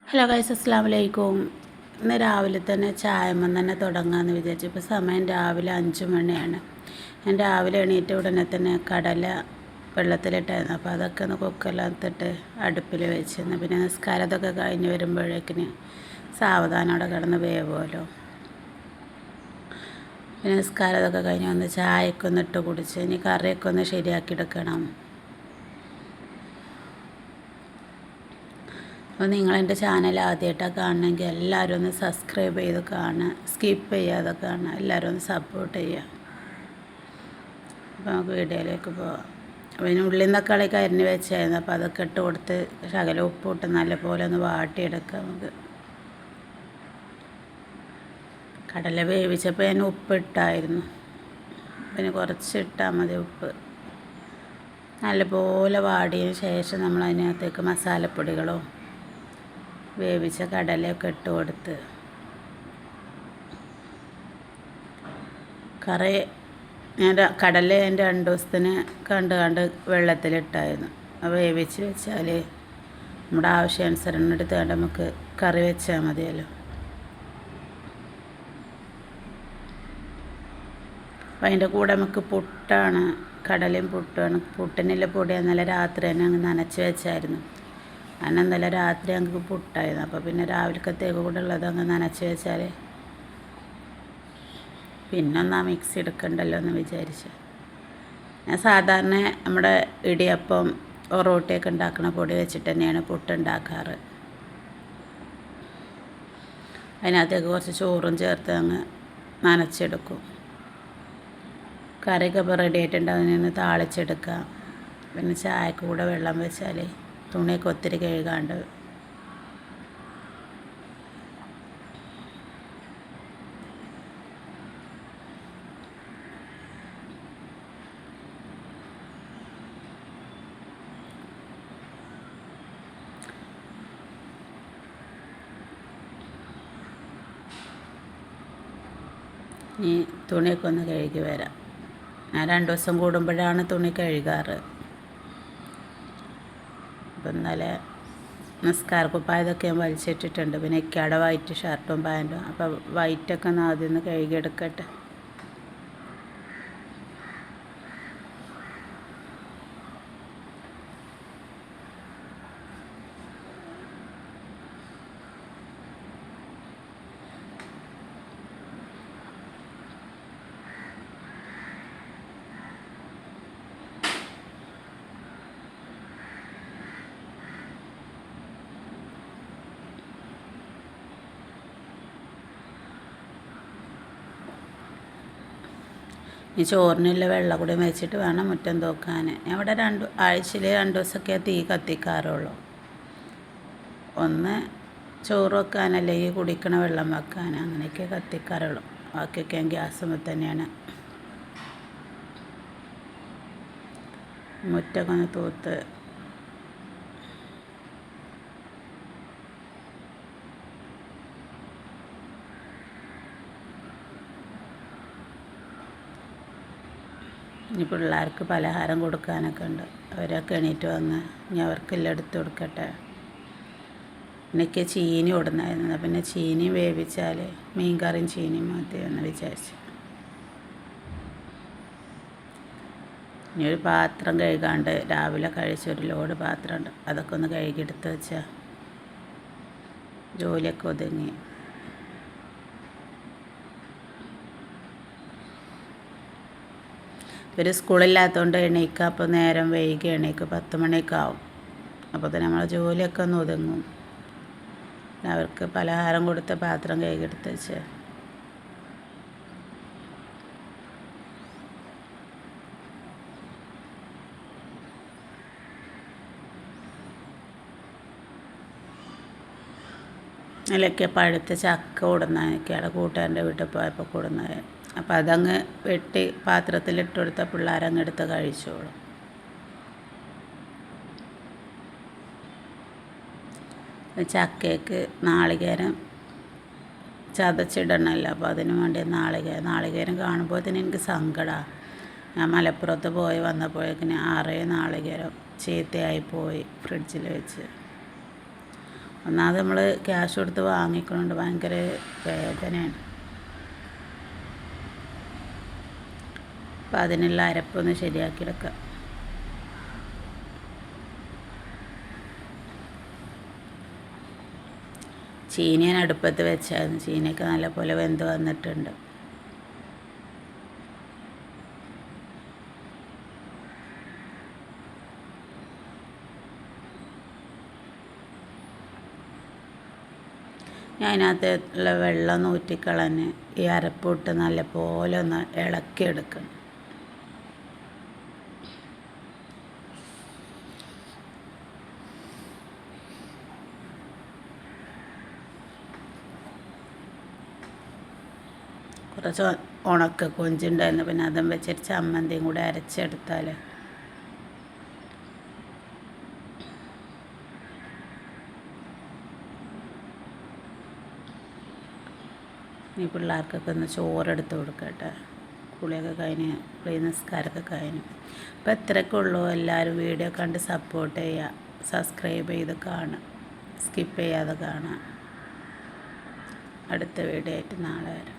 Hello guys, അസ്സലാമു അലൈക്കും. ഇന്ന് രാവിലെ തന്നെ ചായമ്മ തന്നെ തുടങ്ങാമെന്ന് വിചാരിച്ചു. ഇപ്പോൾ സമയം രാവിലെ 5 മണിയാണ്. ഞാൻ രാവിലെ എണീറ്റ ഉടനെ തന്നെ കടല വെള്ളത്തിലിട്ടായിരുന്നു. അപ്പോൾ അതൊക്കെ ഒന്ന് കുക്കറിനകത്തിട്ട് അടുപ്പിൽ വെച്ചിരുന്നു. പിന്നെ നിസ്കാരം അതൊക്കെ കഴിഞ്ഞ് വരുമ്പോഴേക്കിന് സാവധാനം അവിടെ കിടന്ന് വേവുമല്ലോ. പിന്നെ നിസ്കാരം അതൊക്കെ കഴിഞ്ഞ് വന്ന് ചായയൊക്കെ ഒന്ന് ഇട്ട് കുടിച്ച് ഇനി കറിയൊക്കെ ഒന്ന് ശരിയാക്കിയെടുക്കണം. അപ്പോൾ നിങ്ങളെൻ്റെ ചാനൽ ആദ്യമായിട്ടാണ് കാണണമെങ്കിൽ എല്ലാവരും ഒന്ന് സബ്സ്ക്രൈബ് ചെയ്ത് കാണുക, സ്കിപ്പ് ചെയ്യാതെ കാണുക, എല്ലാവരും ഒന്ന് സപ്പോർട്ട് ചെയ്യുക. അപ്പോൾ നമുക്ക് വീഡിയോയിലേക്ക് പോകാം. അപ്പോൾ ഇതിന് ഉള്ളിൽ തക്കാളിയൊക്കെ അരിഞ്ഞ് വെച്ചായിരുന്നു. അപ്പോൾ അതൊക്കെ ഇട്ട് കൊടുത്ത് ശകലം ഉപ്പിട്ട് നല്ലപോലെ ഒന്ന് വാട്ടിയെടുക്കാം. നമുക്ക് കടല വേവിച്ചപ്പോൾ ഞാൻ ഉപ്പിട്ടായിരുന്നു. പിന്നെ കുറച്ച് ഇട്ടാൽ മതി ഉപ്പ്. നല്ലപോലെ വാടിയതിന് ശേഷം നമ്മൾ അതിനകത്തേക്ക് മസാലപ്പൊടികളോ വേവിച്ച കടലയൊക്കെ ഇട്ട് കൊടുത്ത് കറി ഞാൻ കടല ഞാൻ 2 ദിവസത്തിന് കണ്ട് വെള്ളത്തിലിട്ടായിരുന്നു. അത് വേവിച്ച് വെച്ചാൽ നമ്മുടെ ആവശ്യാനുസരണം എടുത്തുകൊണ്ട് നമുക്ക് കറി വെച്ചാൽ മതിയല്ലോ. അപ്പം അതിൻ്റെ കൂടെ നമുക്ക് പുട്ടാണ്, കടലയും പുട്ടാണ്. പുട്ടിനുള്ള പൊടി ഇന്നലെ രാത്രി തന്നെ അങ്ങ് നനച്ച് വെച്ചായിരുന്നു. അങ്ങനെ ഇന്നലെ രാത്രി ഞങ്ങൾക്ക് പുട്ടായിരുന്നു. അപ്പോൾ പിന്നെ രാവിലത്തേക്ക് കൂടെ ഉള്ളത് അങ്ങ് നനച്ച് വെച്ചാൽ പിന്നെ ഒന്ന് ആ മിക്സി എടുക്കണ്ടല്ലോ എന്ന് വിചാരിച്ചു. ഞാൻ സാധാരണ നമ്മുടെ ഇടിയപ്പം റോട്ടിയൊക്കെ ഉണ്ടാക്കുന്ന പൊടി വെച്ചിട്ട് തന്നെയാണ് പുട്ടുണ്ടാക്കാറ്. അതിനകത്തേക്ക് കുറച്ച് ചോറും ചേർത്ത് അങ്ങ് നനച്ചെടുക്കും. കറിയൊക്കെ ഇപ്പോൾ റെഡി ആയിട്ടുണ്ട്. അതിനൊന്ന് താളിച്ചെടുക്കുക. പിന്നെ ചായക്ക് കൂടെ വെള്ളം വെച്ചാൽ തുണിയൊക്കെ ഒത്തിരി കഴുകാണ്ട്. ഇനി തുണിയൊക്കെ ഒന്ന് കഴുകി വരാം. ഞാൻ 2 ദിവസം കൂടുമ്പോഴാണ് തുണി കഴുകാറ്. അപ്പം ഇന്നലെ നിസ്കാരക്കുപ്പായതൊക്കെ ഞാൻ വലിച്ചിട്ടിട്ടുണ്ട്. പിന്നെ ഇക്കയുടെ വൈറ്റ് ഷർട്ടും പാൻറ്റും. അപ്പോൾ വൈറ്റൊക്കെ ഒന്ന് ആദ്യം ഒന്ന് കഴുകിയെടുക്കട്ടെ. ഈ ചോറിനുള്ള വെള്ളം കൂടി വെച്ചിട്ട് വേണം മുറ്റം തൂക്കാൻ. ഞാൻ ഇവിടെ ആഴ്ചയിൽ 2 ദിവസമൊക്കെ തീ കത്തിക്കാറുള്ളൂ. ഒന്ന് ചോറ് വെക്കാൻ, അല്ലെങ്കിൽ കുടിക്കണ വെള്ളം വെക്കാൻ, അങ്ങനെയൊക്കെ കത്തിക്കാറുള്ളൂ. ബാക്കിയൊക്കെ ഞാൻ ഗ്യാസുമ്മൽ തന്നെയാണ്. മുറ്റമൊക്കെ ഒന്ന് തൂത്ത് ഇനി പിള്ളേർക്ക് പലഹാരം കൊടുക്കാനൊക്കെ ഉണ്ട്. അവരൊക്കെ എണീറ്റ് വന്ന് ഇനി അവർക്കെല്ലാം എടുത്ത് കൊടുക്കട്ടെ. എനിക്ക് ചീനി കൊടുന്നായിരുന്നു. പിന്നെ ചീനി വേവിച്ചാൽ മീൻകറിയും ചീനിയും മതി എന്ന് വിചാരിച്ചു. ഇനി ഒരു പാത്രം കഴുകാണ്ട് രാവിലെ കഴിച്ചൊരു ലോഡ് പാത്രമുണ്ട്. അതൊക്കെ ഒന്ന് കഴുകിയെടുത്ത് വെച്ചാൽ ജോലിയൊക്കെ ഒതുങ്ങി. ഒരു സ്കൂളില്ലാത്തതുകൊണ്ട് എണീക്കുക. അപ്പോൾ നേരം വൈകി എണീക്കുക, 10 മണിയൊക്കെ ആവും. അപ്പോൾ തന്നെ നമ്മളെ ജോലിയൊക്കെ ഒന്ന് ഒതുങ്ങും. അവർക്ക് പലഹാരം കൊടുത്ത പാത്രം കഴുകിയെടുത്ത് വെച്ച് അതിലൊക്കെ പഴുത്ത ചക്ക കൊടുന്നതൊക്കെയാണ് കൂട്ടുകാരൻ്റെ വീട്ടിൽ പോയപ്പോൾ കൊടുന്നത്. അപ്പം അതങ്ങ് വെട്ടി പാത്രത്തിലിട്ട് കൊടുത്ത പിള്ളേരങ്ങ് എടുത്ത് കഴിച്ചോളും. ചക്കയ്ക്ക് നാളികേരം ചതച്ചിടണമല്ലോ. അപ്പോൾ അതിന് വേണ്ടി നാളികേരം കാണുമ്പോൾ തന്നെ എനിക്ക് സങ്കടമാണ്. ഞാൻ മലപ്പുറത്ത് പോയി വന്നപ്പോഴേക്കിന് 6 നാളികേരം ചീത്തയായി പോയി ഫ്രിഡ്ജിൽ വെച്ച്. ഒന്നാമത് നമ്മൾ ക്യാഷ് കൊടുത്ത് വാങ്ങിക്കണോണ്ട് ഭയങ്കര വേദനയാണ്. അപ്പം അതിനുള്ള അരപ്പൊന്ന് ശരിയാക്കിയെടുക്കാം. ചീനി ഞാൻ അടുപ്പത്ത് വെച്ചായിരുന്നു. ചീനിയൊക്കെ നല്ലപോലെ വെന്ത് വന്നിട്ടുണ്ട്. ഞാൻ അതിനകത്തുള്ള വെള്ളം ഊറ്റിക്കളഞ്ഞ് ഈ അരപ്പിട്ട് നല്ലപോലെ ഒന്ന് ഇളക്കിയെടുക്കണം. കുറച്ച് ഉണക്ക കൊഞ്ചുണ്ടായിരുന്നു, പിന്നെ അതും വെച്ചിട്ട് ചമ്മന്തിയും കൂടെ അരച്ചെടുത്താൽ ഇനി പിള്ളേർക്കൊക്കെ ഒന്ന് ചോറെടുത്ത് കൊടുക്കട്ടെ. കുളിയൊക്കെ കഴിഞ്ഞ് നിസ്കാരമൊക്കെ കഴിഞ്ഞു. അപ്പോൾ ഇത്രയൊക്കെ ഉള്ളൂ. എല്ലാവരും വീഡിയോ കണ്ട് സപ്പോർട്ട് ചെയ്യുക, സബ്സ്ക്രൈബ് ചെയ്ത് കാണുക, സ്കിപ്പ് ചെയ്യാതെ കാണുക. അടുത്ത വീഡിയോ ആയിട്ട് നാളെ വരാം.